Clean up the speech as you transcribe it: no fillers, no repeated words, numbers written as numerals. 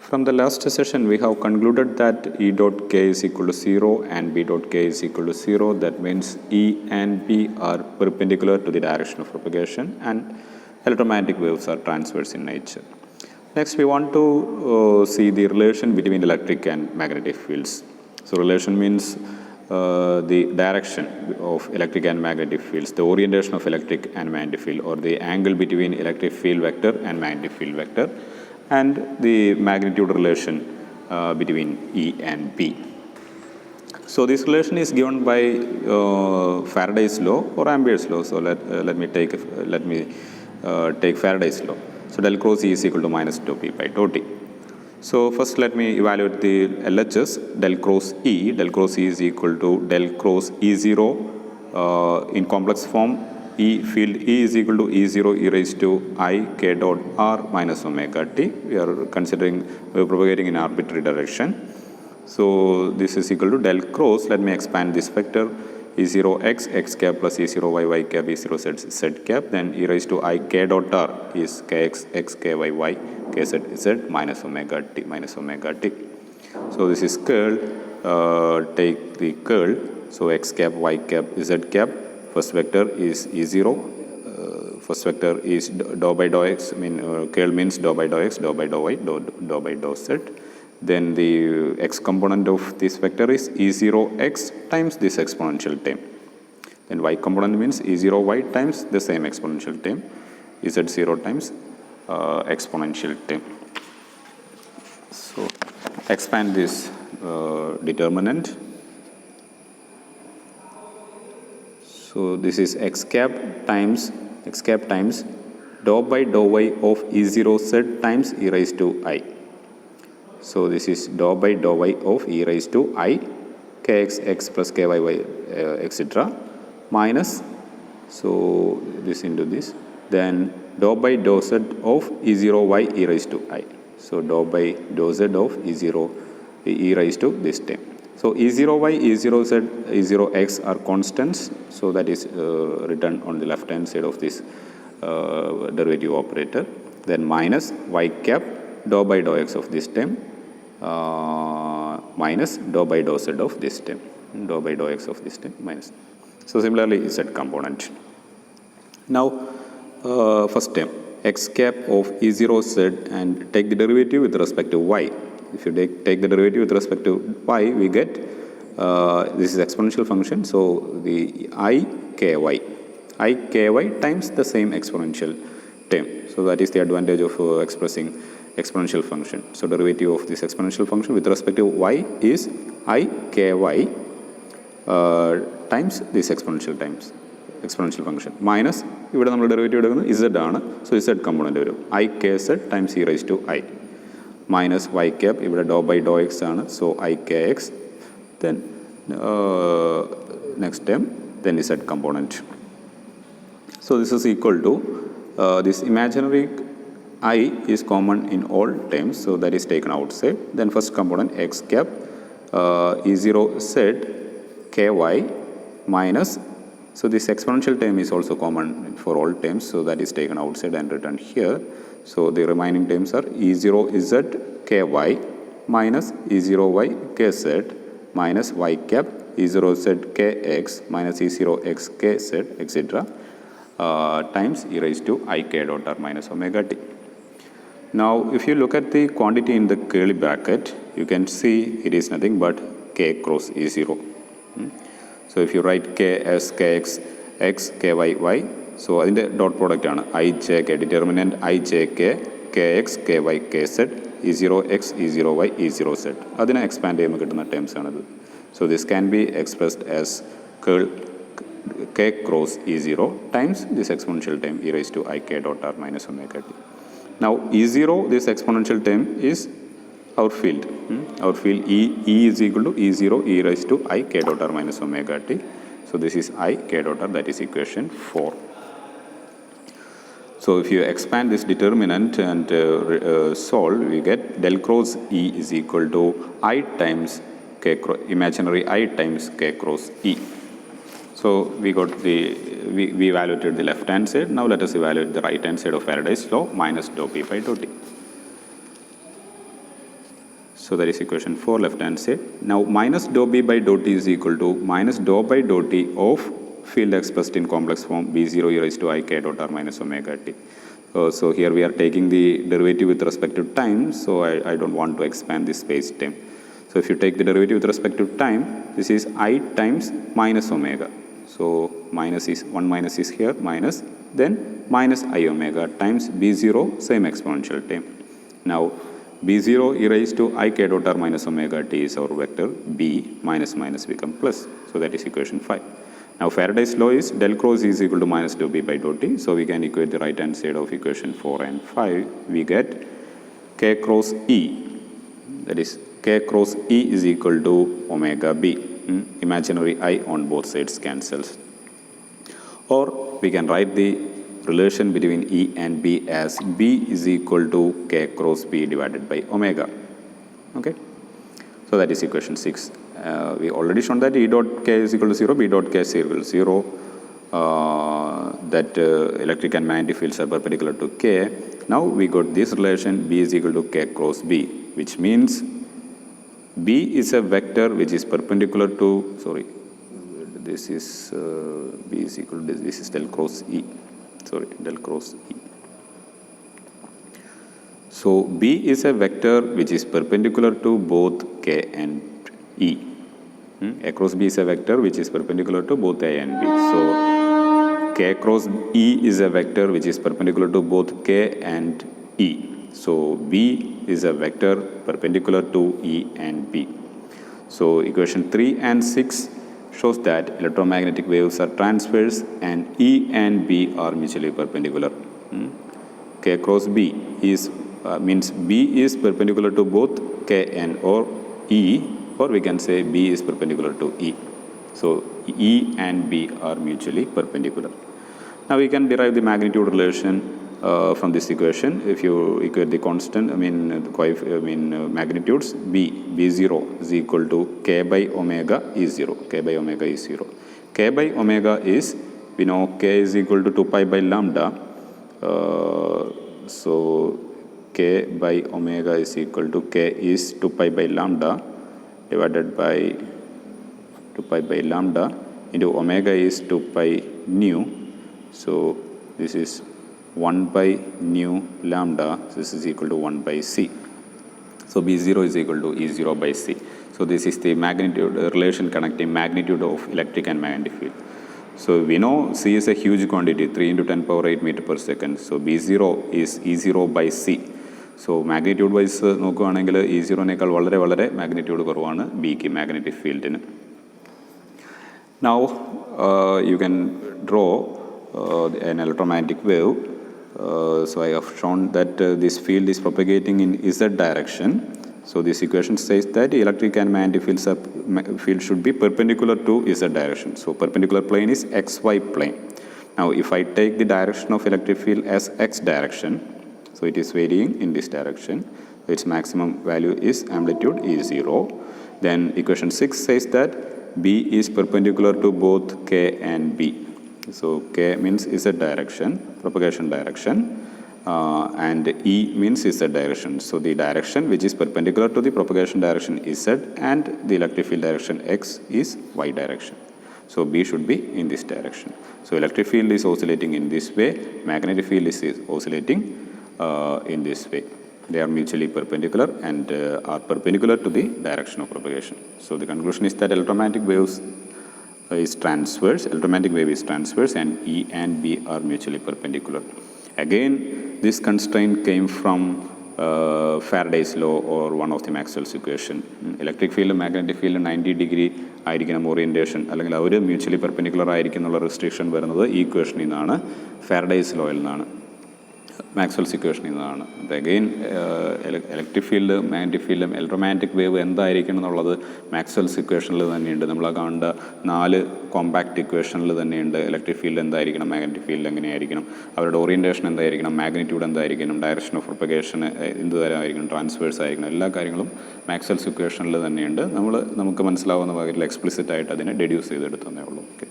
From the last session, we have concluded that E dot k is equal to 0 and B dot k is equal to 0. That means E and B are perpendicular to the direction of propagation and electromagnetic waves are transverse in nature. Next, we want to see the relation between electric and magnetic fields. So, relation means the direction of electric and magnetic fields, the orientation of electric and magnetic field, or the angle between electric field vector and magnetic field vector, and the magnitude relation between E and B. So this relation is given by Faraday's law or Ampere's law. So let me take Faraday's law. So del cross E is equal to minus dou P by dou T. So first let me evaluate the LHS. Del cross E is equal to del cross E0 in complex form. E field E is equal to E0 e raised to I k dot r minus omega t. We are propagating in arbitrary direction. So this is equal to del cross. Let me expand this vector E0 x cap plus E0 y cap E0 z cap. Then e raised to I k dot r is kx x k y k z minus omega t. So this is curl. Take the curl. So x cap y cap z cap. First vector is E0. First vector is dou by dou x. Curl means dou by dou x, dou by dou y, dou by dou z. Then the x component of this vector is E0x times this exponential term. Then y component means E0y times the same exponential term. Z0 times exponential term. So expand this determinant. So this is x cap times dou by dou y of E0z times e raised to I. So this is dou by dou y of e raised to I kx x plus ky y etc. minus, so this into this, then dou by dou z of E0y e raised to I. So dou by dou z of E0 e raised to this term. So E0y, E0z, E0x are constants. So that is written on the left hand side of this derivative operator. Then minus y cap dou by dou x of this term minus dou by dou z of this term. Dou by dou x of this term minus. So similarly z component. Now first term x cap of E0z and take the derivative with respect to y. If you take the derivative with respect to y, we get this is exponential function. So the I ky times the same exponential term. So that is the advantage of expressing exponential function. So derivative of this exponential function with respect to y is I ky times this exponential function minus ഇവിടെ നമ്മൾ derivative എടുക്കുന്നത് z ആണ്. So z component വരും I kz times e raised to I minus y cap ഇവിടെ dou by dou x ആണ്. So I kx, then next term, then z component. So this is equal to this imaginary I is common in all terms, so that is taken outside. Then first component x cap E0z ky minus, so this exponential term is also common for all terms, so that is taken outside and written here. So the remaining terms are E0z ky minus E0y kz minus y cap E0z kx minus E0x kz etc. Times e raised to I k dot r minus omega t. Now if you look at the quantity in the curly bracket, you can see it is nothing but k cross E0. So if you write k as kx x ky y, so അതിൻ്റെ dot product ആണ് I j k, determinant I j k kx ky kz E0x E0y E0z. അതിനെ expand ചെയ്യുമ്പോൾ കിട്ടുന്ന terms ആണത്. So this can be expressed as curl k cross E0 times this exponential term e raised to I k dot r minus omega t. Now E0, this exponential term is our field. Our field E is equal to E0 e raised to I k dot r minus omega t. So this is I k dot r, that is equation 4. So if you expand this determinant and solve, we get del cross E is equal to I times k imaginary I times k cross E. So we evaluated the left hand side. Now let us evaluate the right hand side of Faraday's law minus dou P by dou T. So that is equation 4 left hand side. Now minus dou b by dou t is equal to minus dou by dou t of field expressed in complex form b0 e raised to I k dot r minus omega t. So here we are taking the derivative with respect to time, so I don't want to expand this space time. So if you take the derivative with respect to time, this is I times minus omega. So minus is 1 minus is here, minus, then minus I omega times b0, same exponential time. Now b0 e raised to I k dot r minus omega t is our vector, b minus minus become plus. So that is equation 5. Now Faraday's law is del cross E is equal to minus dou b by dou t. So we can equate the right hand side of equation 4 and 5. We get k cross E. That is k cross E is equal to omega b. Imaginary I on both sides cancels. Or we can write the relation between E and B as B is equal to k cross B divided by omega. Okay. So that is equation 6. We already shown that E dot k is equal to 0, B dot k is equal to 0. That electric and magnetic fields are perpendicular to k. Now we got this relation B is equal to k cross B, which means B is a vector which is perpendicular to, this is B is equal to this is del cross E. Del cross E. So B is a vector which is perpendicular to both k and E. A cross B is a vector which is perpendicular to both A and B. So k cross E is a vector which is perpendicular to both k and E. So B is a vector perpendicular to E and B. So equation 3 and 6 shows that electromagnetic waves are transverse and E and B are mutually perpendicular. K cross B is means B is perpendicular to both K and or E, or we can say B is perpendicular to E. So E and B are mutually perpendicular. Now we can derive the magnitude relation from this equation. If you equate the constant, magnitudes, B0 is equal to K by omega E0. K by omega is 0. K by omega is, we know K is equal to 2 pi by lambda. So K by omega is equal to K is 2 pi by lambda divided by 2 pi by lambda into omega is 2 pi nu. So this is 1 by nu lambda. This is equal to 1 by C. So B0 is equal to E0 by C. So this is the magnitude relation connecting magnitude of electric and magnetic field. So we know C is a huge quantity, 3 into 10 power 8 meter per second. So B0 is E0 by C. So magnitude wise നോക്കുകയാണെങ്കിൽ E0നേക്കാൾ വളരെ വളരെ magnitude കുറവാണ് Bക്ക് magnetic fieldന്. Now you can draw an electromagnetic wave. So I have shown that this field is propagating in Z direction. So this equation says that electric and magnetic field should be perpendicular to Z direction. So perpendicular plane is XY plane. Now if I take the direction of electric field as X direction, so it is varying in this direction. Its maximum value is amplitude E0. Then equation 6 says that B is perpendicular to both K and B. So K means Z direction, propagation direction, and E means Z direction. So the direction which is perpendicular to the propagation direction is Z, and the electric field direction X is Y direction. So B should be in this direction. So electric field is oscillating in this way, magnetic field is oscillating in this way. They are mutually perpendicular and are perpendicular to the direction of propagation. So the conclusion is that electromagnetic wave is transverse, and E and B are mutually perpendicular. Again, this constraint came from Faraday's law or one of the Maxwell's equation. Electric field, magnetic field 90 degree ആയിരിക്കണം orientation, അല്ലെങ്കിൽ അവർ mutually perpendicular ആയിരിക്കും എന്നുള്ള restriction വരുന്നത് ഈ ഇക്വേഷനിൽ നിന്നാണ്, Faraday's ലോയിൽ നിന്നാണ്, Maxwell's ഇക്വേഷനിൽ നിന്നാണ്. അപ്പം അഗെയിൻ ഇലക്ട്രിക് ഫീൽഡ്, മാഗ്നറ്റിക് ഫീൽഡും ഇലക്ട്രോമാഗ്നറ്റിക് വേവ് എന്തായിരിക്കണം എന്നുള്ളത് മാക്സ്വെൽസ് ഇക്വേഷനിൽ തന്നെയുണ്ട്. നമ്മൾ കാണേണ്ട 4 കോമ്പാക്റ്റ് ഇക്വേഷനിൽ തന്നെയുണ്ട്. ഇലക്ട്രിക് ഫീൽഡ് എന്തായിരിക്കണം, മാഗ്നറ്റിക് ഫീൽഡ് എങ്ങനെയായിരിക്കണം, അവരുടെ ഓറിയൻറ്റേഷൻ എന്തായിരിക്കണം, മാഗ്നിറ്റ്യൂഡ് എന്തായിരിക്കണം, ഡയറക്ഷൻ ഓഫ് പ്രൊപ്പഗേഷൻ എന്ത് തരമായിരിക്കണം, ട്രാൻസ്വേഴ്സ് ആയിരിക്കണം, എല്ലാ കാര്യങ്ങളും മാക്സ്വെൽസ് ഇക്വേഷനിൽ തന്നെയുണ്ട്. നമുക്ക് മനസ്സിലാവുന്ന വകയിൽ എക്സ്പ്ലിസിറ്റ് ആയിട്ട് അതിനെ ഡെഡ്യൂസ് ചെയ്തെടുത്തതേ ഉള്ളൂ. ഓക്കെ.